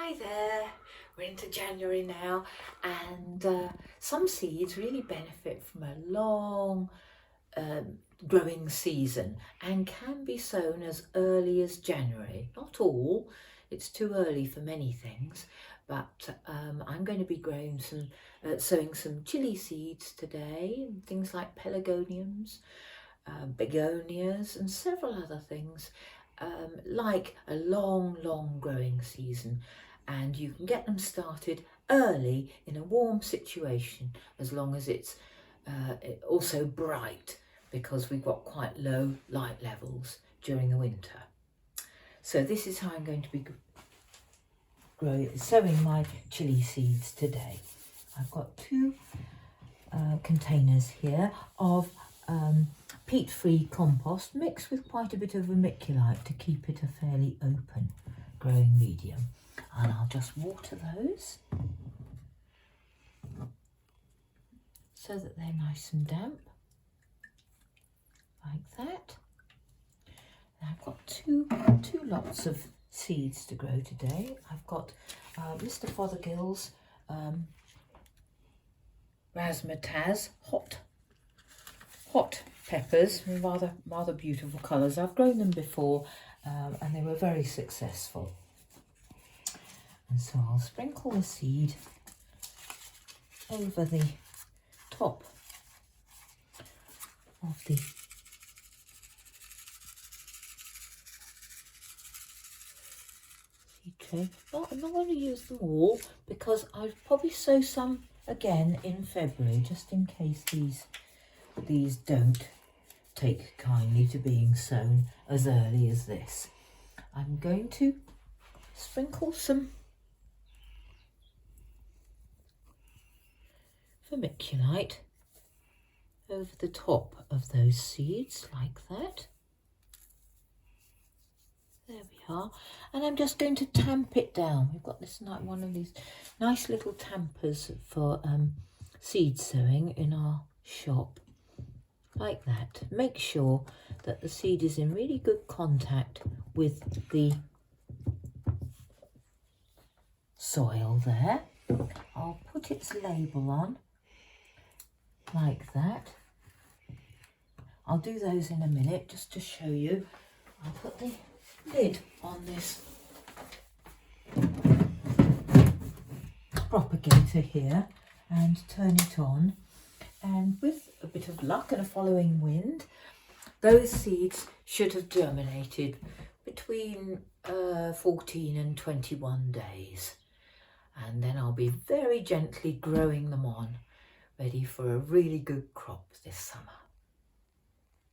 Hi there, we're into January now, and some seeds really benefit from a long growing season and can be sown as early as January. Not all, it's too early for many things, but I'm going to be sowing some chilli seeds today, things like pelargoniums, begonias and several other things, like a long growing season, and you can get them started early in a warm situation as long as it's also bright, because we've got quite low light levels during the winter. So this is how I'm going to be sowing my chilli seeds today. I've got two containers here of peat-free compost mixed with quite a bit of vermiculite to keep it a fairly open growing medium, and I'll just water those so that they're nice and damp like that. And I've got two lots of seeds to grow today. I've got Mr. Fothergill's razzmatazz hot peppers, rather beautiful colours. I've grown them before and they were very successful. And so I'll sprinkle the seed over the top of the seed tray. I'm not going to use them all because I'll probably sow some again in February, just in case these don't take kindly to being sown as early as this. I'm going to sprinkle some vermiculite over the top of those seeds like that. There we are. And I'm just going to tamp it down. We've got this one of these nice little tampers for seed sowing in our shop. Like that. Make sure that the seed is in really good contact with the soil there. I'll put its label on like that. I'll do those in a minute just to show you. I'll put the lid on this propagator here and turn it on, and with a bit of luck and a following wind, those seeds should have germinated between 14 and 21 days, and then I'll be very gently growing them on, ready for a really good crop this summer.